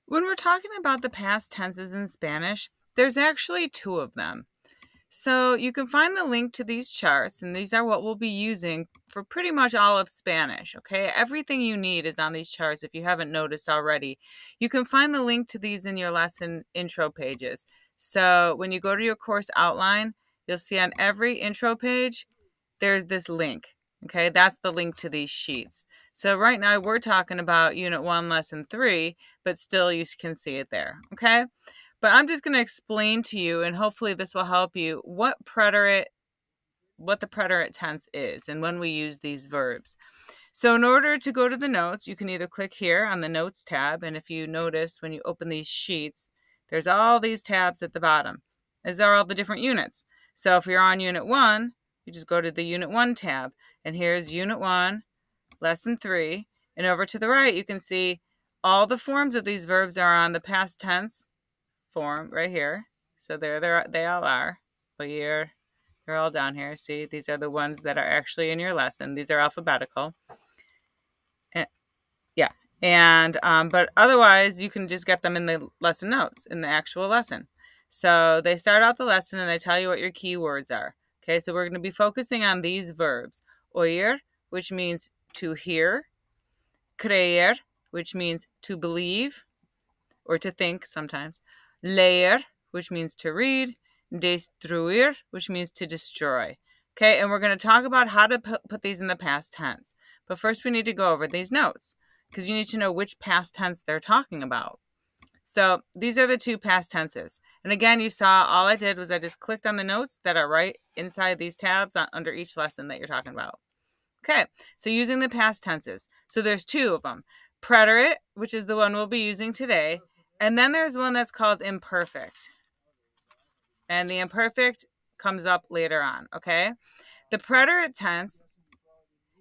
When we're talking about the past tenses in Spanish, there's actually two of them. So you can find the link to these charts, and these are what we'll be using for pretty much all of Spanish, okay? Everything you need is on these charts if you haven't noticed already. You can find the link to these in your lesson intro pages. So when you go to your course outline, you'll see on every intro page, there's this link. Okay, that's the link to these sheets. So right now we're talking about Unit 1, Lesson 3, but still you can see it there, okay? But I'm just going to explain to you, and hopefully this will help you, what the preterite tense is and when we use these verbs. So in order to go to the notes, you can either click here on the Notes tab, and if you notice when you open these sheets, there's all these tabs at the bottom. These are all the different units. So if you're on Unit 1, you just go to the Unit 1 tab, and here's Unit 1, Lesson 3, and over to the right you can see all the forms of these verbs are on the past tense form right here. So there they all are. But they're all down here. See, these are the ones that are actually in your lesson. These are alphabetical. Yeah, and but otherwise you can just get them in the lesson notes in the actual lesson. So they start out the lesson and they tell you what your key words are. Okay, so we're going to be focusing on these verbs. Oír, which means to hear. Creer, which means to believe or to think sometimes. Leer, which means to read. Destruir, which means to destroy. Okay, and we're going to talk about how to put these in the past tense. But first we need to go over these notes because you need to know which past tense they're talking about. So these are the two past tenses. And again, you saw all I did was I just clicked on the notes that are right inside these tabs under each lesson that you're talking about. Okay, so using the past tenses. So there's two of them. Preterite, which is the one we'll be using today. And then there's one that's called imperfect. And the imperfect comes up later on, okay? The preterite tense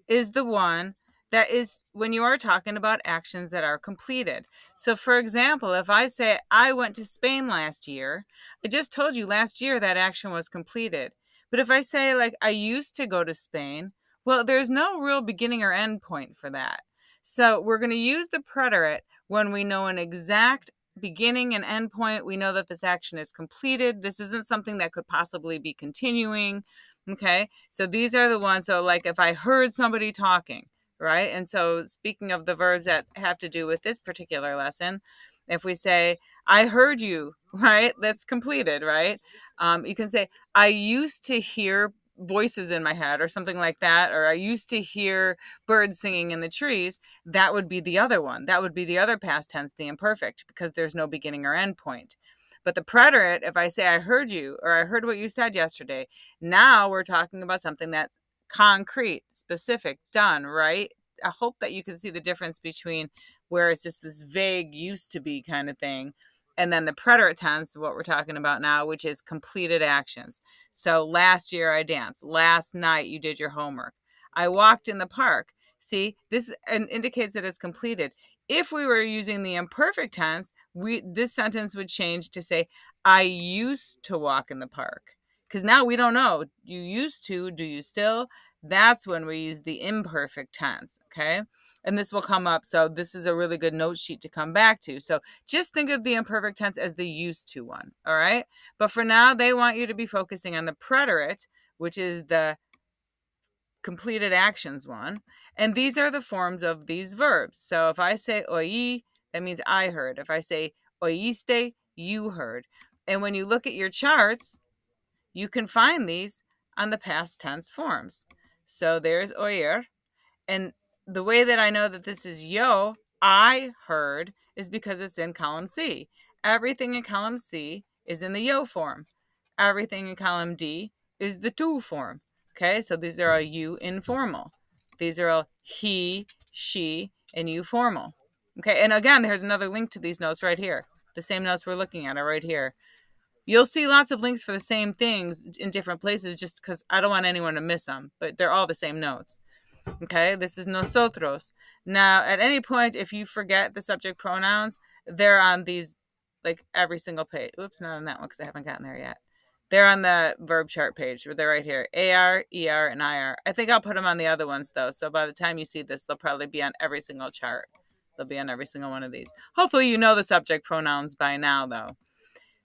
is the one that is when you are talking about actions that are completed. So for example, if I say, I went to Spain last year, I just told you last year that action was completed. But if I say, like, I used to go to Spain, well, there's no real beginning or end point for that. So we're going to use the preterite when we know an exact beginning and end point. We know that this action is completed. This isn't something that could possibly be continuing. Okay, so these are the ones. So like if I heard somebody talking, right? And so speaking of the verbs that have to do with this particular lesson, if we say, I heard you, right? That's completed, right? You can say, I used to hear voices in my head or something like that, or I used to hear birds singing in the trees. That would be the other one. That would be the other past tense, the imperfect, because there's no beginning or end point. But the preterite, if I say I heard you or I heard what you said yesterday, now we're talking about something that's concrete, specific, done, right? I hope that you can see the difference between where it's just this vague used to be kind of thing, and then the preterite tense, what we're talking about now, which is completed actions. So last year I danced. Last night you did your homework. I walked in the park. See, this indicates that it's completed. If we were using the imperfect tense, this sentence would change to say, I used to walk in the park. Because now we don't know. You used to, do you still? That's when we use the imperfect tense, okay? And this will come up. So this is a really good note sheet to come back to. So just think of the imperfect tense as the used to one, all right? But for now, they want you to be focusing on the preterite, which is the completed actions one. And these are the forms of these verbs. So if I say oí, that means I heard. If I say oíste, you heard. And when you look at your charts, you can find these on the past tense forms. So there's oír. And the way that I know that this is yo, I heard, is because it's in column C. Everything in column C is in the yo form. Everything in column D is the tu form. Okay, so these are all you informal. These are all he, she, and you formal. Okay, and again, there's another link to these notes right here. The same notes we're looking at are right here. You'll see lots of links for the same things in different places just because I don't want anyone to miss them, but they're all the same notes. Okay, this is nosotros. Now, at any point, if you forget the subject pronouns, they're on these, like every single page. Oops, not on that one because I haven't gotten there yet. They're on the verb chart page. They're right here. AR, ER, and IR. I think I'll put them on the other ones, though. So by the time you see this, they'll probably be on every single chart. They'll be on every single one of these. Hopefully you know the subject pronouns by now, though.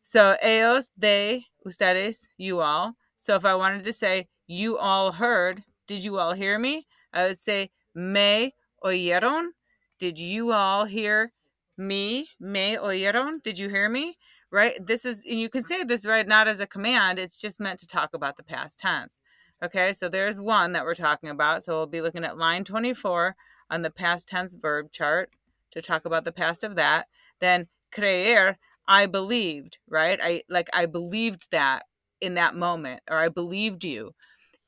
So ellos, they, ustedes, you all. So if I wanted to say, you all heard, did you all hear me? I would say, me oyeron. Did you all hear me? Me oyeron. Did you hear me? Right? This is, and you can say this, right, not as a command. It's just meant to talk about the past tense. Okay, so there's one that we're talking about. So we'll be looking at line 24 on the past tense verb chart to talk about the past of that. Then creer, I believed, right? I believed that in that moment, or I believed you.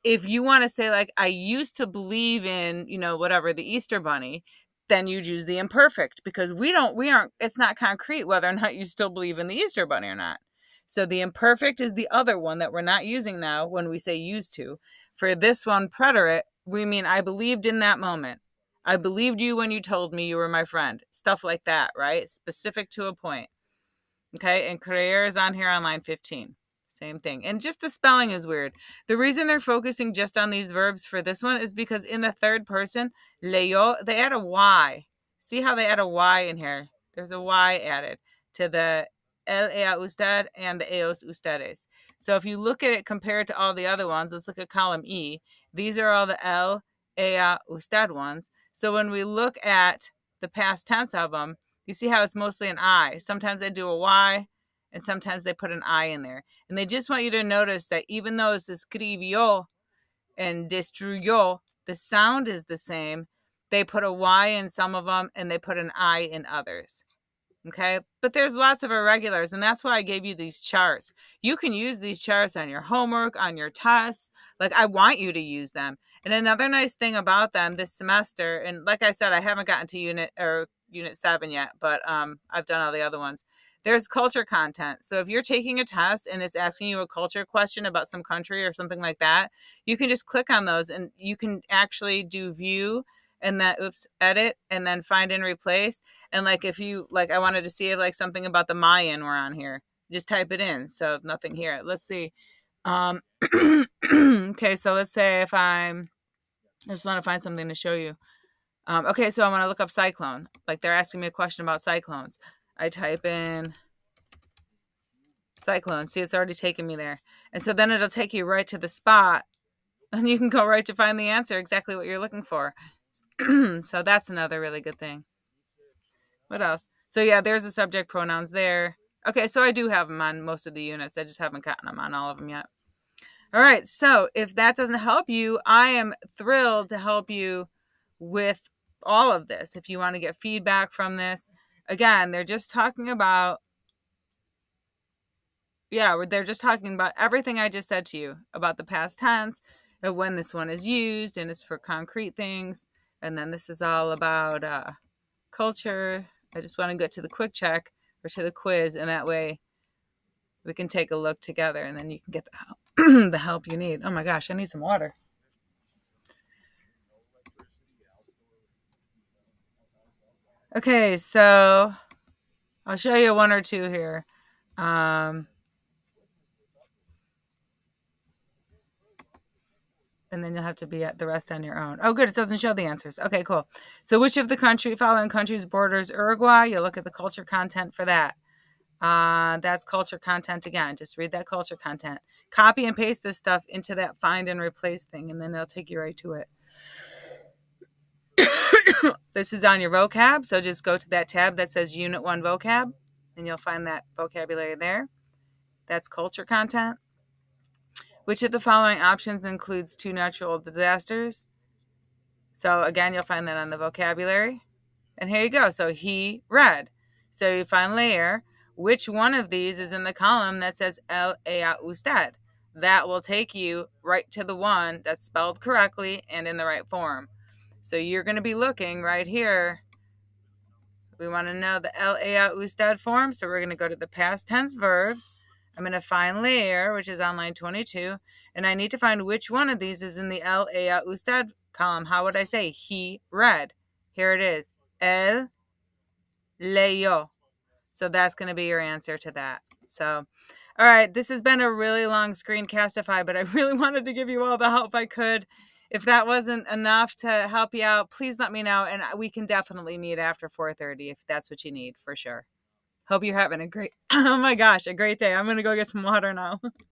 If you want to say like I used to believe in, whatever, the Easter bunny, then you'd use the imperfect, because we aren't, it's not concrete whether or not you still believe in the Easter bunny or not. So the imperfect is the other one that we're not using now when we say used to. For this one, preterite, we mean I believed in that moment. I believed you when you told me you were my friend. Stuff like that, right? Specific to a point. Okay, and creer is on here on line 15. Same thing. And just the spelling is weird. The reason they're focusing just on these verbs for this one is because in the third person, leyó, they add a Y. See how they add a Y in here? There's a Y added to the el, ella, usted, and the ellos, ustedes. So if you look at it compared to all the other ones, let's look at column E. These are all the el, ella, usted ones. So when we look at the past tense of them, you see how it's mostly an I. Sometimes they do a Y, and sometimes they put an I in there. And they just want you to notice that even though it's escribió and destruyó, the sound is the same. They put a Y in some of them, and they put an I in others. Okay, but there's lots of irregulars, and that's why I gave you these charts. You can use these charts on your homework, on your tests. Like, I want you to use them. And another nice thing about them this semester, and like I said, I haven't gotten to unit 7 yet, but I've done all the other ones. There's culture content. So if you're taking a test and it's asking you a culture question about some country or something like that, you can just click on those, and you can actually do view and then edit and then find and replace. And like if you I wanted to see if like something about the Mayan were on here, just type it in. So nothing here. Let's see. Okay, so let's say if I just want to find something to show you. Okay, so I want to look up cyclone. Like they're asking me a question about cyclones. I type in cyclone. See, it's already taken me there. And so then it'll take you right to the spot, and you can go right to find the answer, exactly what you're looking for. So that's another really good thing. What else? So yeah, there's the subject pronouns there. Okay, so I do have them on most of the units. I just haven't gotten them on all of them yet. All right, so if that doesn't help you, I am thrilled to help you with all of this. If you want to get feedback from this, again, they're just talking about, they're just talking about everything I just said to you about the past tense, and when this one is used, and it's for concrete things. And then this is all about culture. I just want to get to the quick check or to the quiz, and that way we can take a look together, and then you can get the help, the help you need. Oh my gosh, I need some water. Okay, so I'll show you one or two here. And then you'll have to be at the rest on your own. Oh, good. It doesn't show the answers. Okay, cool. So which of the following countries borders Uruguay? You'll look at the culture content for that. That's culture content again. Just read that culture content. Copy and paste this stuff into that find and replace thing, and then they'll take you right to it. This is on your vocab, so just go to that tab that says Unit 1 Vocab, and you'll find that vocabulary there. That's culture content. Which of the following options includes 2 natural disasters? So again, you'll find that on the vocabulary. And here you go. So he read. So you find layer. Which one of these is in the column that says el, ella, usted? That will take you right to the one that's spelled correctly and in the right form. So you're going to be looking right here. We want to know the el, ella, usted form. So we're going to go to the past tense verbs. I'm going to find layer, which is on line 22, and I need to find which one of these is in the el, ella, usted column. How would I say? He read. Here it is. El leyó. So that's going to be your answer to that. So, all right, this has been a really long screencastify, but I really wanted to give you all the help I could. If that wasn't enough to help you out, please let me know, and we can definitely meet after 4:30 if that's what you need, for sure. Hope you're having a great, oh my gosh, a great day. I'm going to go get some water now.